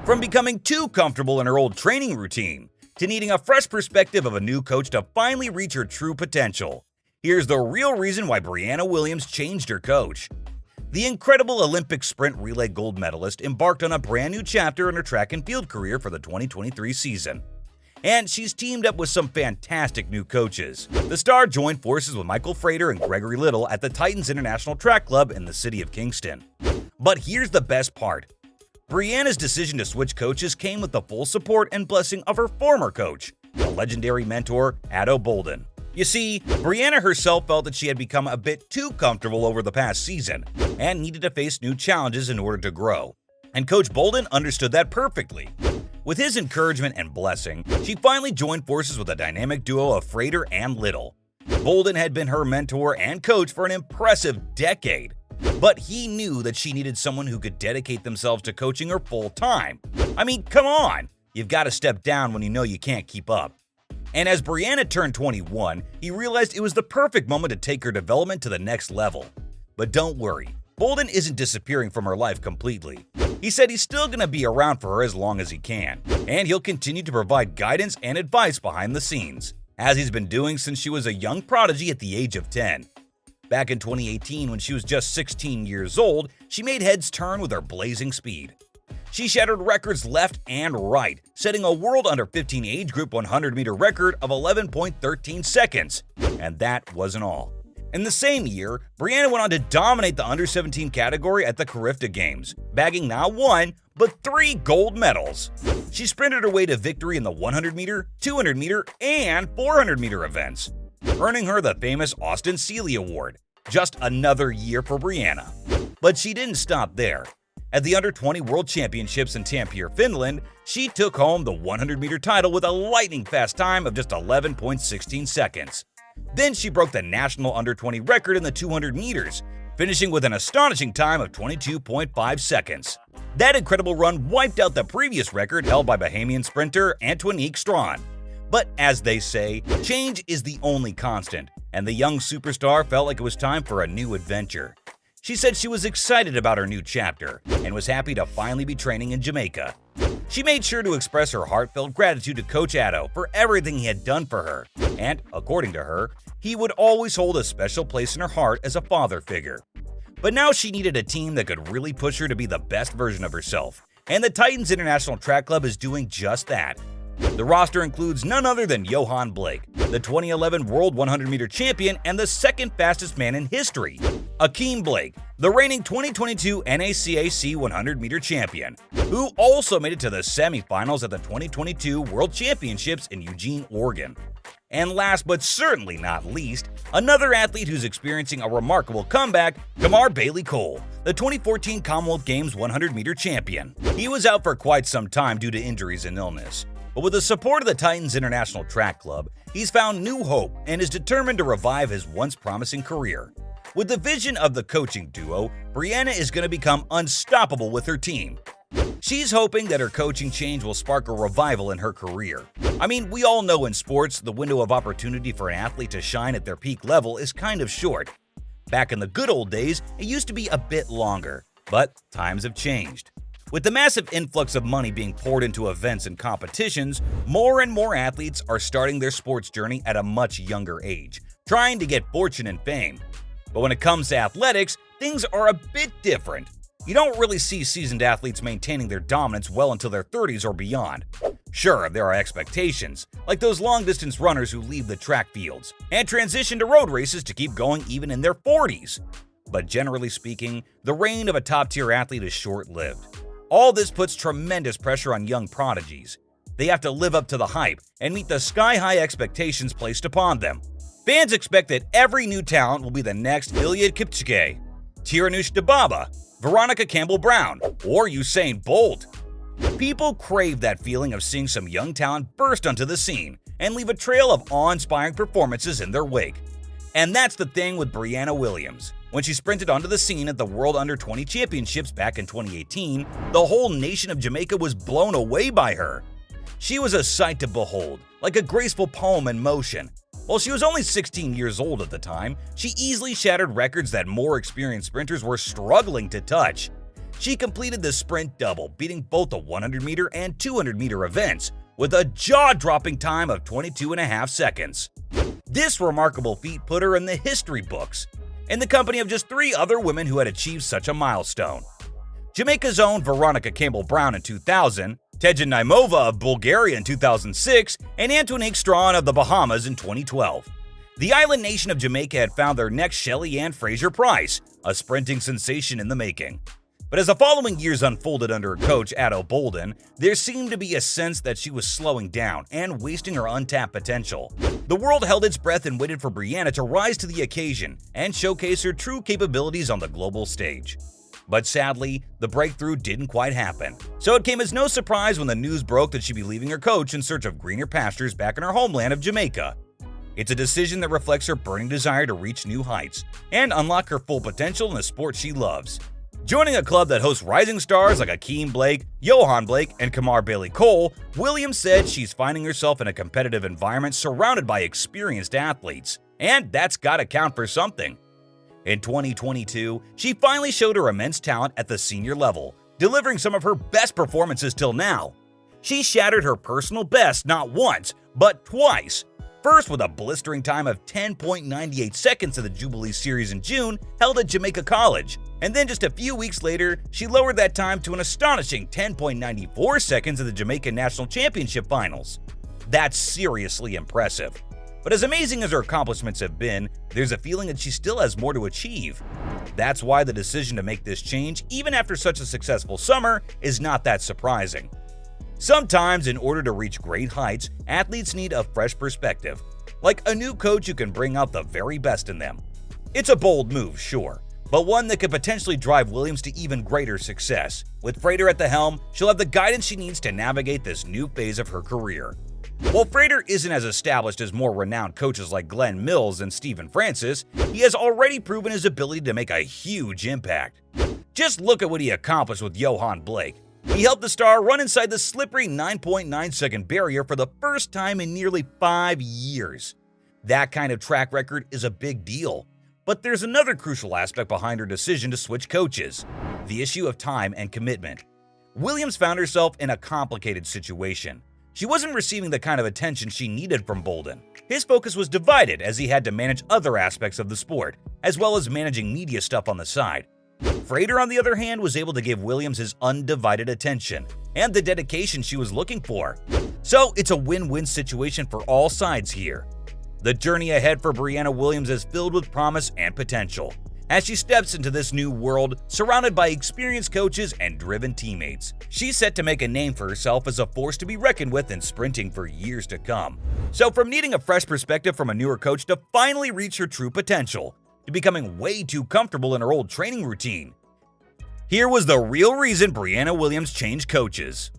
From becoming too comfortable in her old training routine, to needing a fresh perspective of a new coach to finally reach her true potential. Here's the real reason why Briana Williams changed her coach. The incredible Olympic sprint relay gold medalist embarked on a brand new chapter in her track and field career for the 2023 season. And she's teamed up with some fantastic new coaches. The star joined forces with Michael Frater and Gregory Little at the Titans International Track Club in the city of Kingston. But here's the best part. Briana's decision to switch coaches came with the full support and blessing of her former coach, the legendary mentor, Addo Bolden. You see, Briana herself felt that she had become a bit too comfortable over the past season and needed to face new challenges in order to grow. And Coach Bolden understood that perfectly. With his encouragement and blessing, she finally joined forces with a dynamic duo of Frater and Little. Bolden had been her mentor and coach for an impressive decade, but he knew that she needed someone who could dedicate themselves to coaching her full time. I mean, come on! You've got to step down when you know you can't keep up. And as Briana turned 21, he realized it was the perfect moment to take her development to the next level. But don't worry, Bolden isn't disappearing from her life completely. He said he's still going to be around for her as long as he can, and he'll continue to provide guidance and advice behind the scenes, as he's been doing since she was a young prodigy at the age of 10. Back in 2018, when she was just 16 years old, she made heads turn with her blazing speed. She shattered records left and right, setting a world under 15 age group 100-meter record of 11.13 seconds. And that wasn't all. In the same year, Briana went on to dominate the under 17 category at the Carifta Games, bagging not one, but 3 gold medals. She sprinted her way to victory in the 100-meter, 200-meter, and 400-meter events, earning her the famous Austin Seeley Award. Just another year for Briana. But she didn't stop there. At the Under-20 World Championships in Tampere, Finland, she took home the 100-meter title with a lightning-fast time of just 11.16 seconds. Then she broke the national Under-20 record in the 200 meters, finishing with an astonishing time of 22.5 seconds. That incredible run wiped out the previous record held by Bahamian sprinter Antoinique Strawn. But as they say, change is the only constant, and the young superstar felt like it was time for a new adventure. She said she was excited about her new chapter and was happy to finally be training in Jamaica. She made sure to express her heartfelt gratitude to Coach Addo for everything he had done for her, and, according to her, he would always hold a special place in her heart as a father figure. But now she needed a team that could really push her to be the best version of herself, and the Titans International Track Club is doing just that. The roster includes none other than Johan Blake, the 2011 World 100-meter champion and the second fastest man in history. Akeem Blake, the reigning 2022 NACAC 100-meter champion, who also made it to the semifinals at the 2022 World Championships in Eugene, Oregon. And last but certainly not least, another athlete who's experiencing a remarkable comeback, Kamar Bailey Cole, the 2014 Commonwealth Games 100-meter champion. He was out for quite some time due to injuries and illness. But with the support of the Titans International Track Club, he's found new hope and is determined to revive his once promising career. With the vision of the coaching duo, Briana is going to become unstoppable with her team. She's hoping that her coaching change will spark a revival in her career. I mean, we all know in sports, the window of opportunity for an athlete to shine at their peak level is kind of short. Back in the good old days, it used to be a bit longer, but times have changed. With the massive influx of money being poured into events and competitions, more and more athletes are starting their sports journey at a much younger age, trying to get fortune and fame. But when it comes to athletics, things are a bit different. You don't really see seasoned athletes maintaining their dominance well until their 30s or beyond. Sure, there are expectations, like those long-distance runners who leave the track fields and transition to road races to keep going even in their 40s. But generally speaking, the reign of a top-tier athlete is short-lived. All this puts tremendous pressure on young prodigies. They have to live up to the hype and meet the sky-high expectations placed upon them. Fans expect that every new talent will be the next Eliud Kipchoge, Tirunesh Dibaba, Veronica Campbell-Brown, or Usain Bolt. People crave that feeling of seeing some young talent burst onto the scene and leave a trail of awe-inspiring performances in their wake. And that's the thing with Briana Williams. When she sprinted onto the scene at the World Under-20 Championships back in 2018, the whole nation of Jamaica was blown away by her. She was a sight to behold, like a graceful poem in motion. While she was only 16 years old at the time, she easily shattered records that more experienced sprinters were struggling to touch. She completed the sprint double, beating both the 100-meter and 200-meter events with a jaw-dropping time of 22.5 seconds. This remarkable feat put her in the history books, in the company of just 3 other women who had achieved such a milestone. Jamaica's own Veronica Campbell-Brown in 2000, Tejan Naimova of Bulgaria in 2006, and Antoinette Strawn of the Bahamas in 2012. The island nation of Jamaica had found their next Shelly Ann Fraser-Price, a sprinting sensation in the making. But as the following years unfolded under her coach, Addo Bolden, there seemed to be a sense that she was slowing down and wasting her untapped potential. The world held its breath and waited for Briana to rise to the occasion and showcase her true capabilities on the global stage. But sadly, the breakthrough didn't quite happen. So it came as no surprise when the news broke that she'd be leaving her coach in search of greener pastures back in her homeland of Jamaica. It's a decision that reflects her burning desire to reach new heights and unlock her full potential in the sport she loves. Joining a club that hosts rising stars like Akeem Blake, Johan Blake, and Kamar Bailey-Cole, Williams said she's finding herself in a competitive environment surrounded by experienced athletes, and that's gotta count for something. In 2022, she finally showed her immense talent at the senior level, delivering some of her best performances till now. She shattered her personal best not once, but twice. First with a blistering time of 10.98 seconds in the Jubilee Series in June, held at Jamaica College, and then just a few weeks later, she lowered that time to an astonishing 10.94 seconds in the Jamaican National Championship Finals. That's seriously impressive. But as amazing as her accomplishments have been, there's a feeling that she still has more to achieve. That's why the decision to make this change, even after such a successful summer, is not that surprising. Sometimes, in order to reach great heights, athletes need a fresh perspective, like a new coach who can bring out the very best in them. It's a bold move, sure, but one that could potentially drive Williams to even greater success. With Frater at the helm, she'll have the guidance she needs to navigate this new phase of her career. While Frater isn't as established as more renowned coaches like Glenn Mills and Stephen Francis, he has already proven his ability to make a huge impact. Just look at what he accomplished with Johan Blake. He helped the star run inside the slippery 9.9-second barrier for the first time in nearly 5 years. That kind of track record is a big deal. But there's another crucial aspect behind her decision to switch coaches: the issue of time and commitment. Williams found herself in a complicated situation. She wasn't receiving the kind of attention she needed from Bolden. His focus was divided as he had to manage other aspects of the sport, as well as managing media stuff on the side. Frater, on the other hand, was able to give Williams his undivided attention and the dedication she was looking for. So it's a win-win situation for all sides here. The journey ahead for Briana Williams is filled with promise and potential as she steps into this new world surrounded by experienced coaches and driven teammates. She's set to make a name for herself as a force to be reckoned with in sprinting for years to come. So from needing a fresh perspective from a newer coach to finally reach her true potential, to becoming way too comfortable in her old training routine, here was the real reason Briana Williams changed coaches.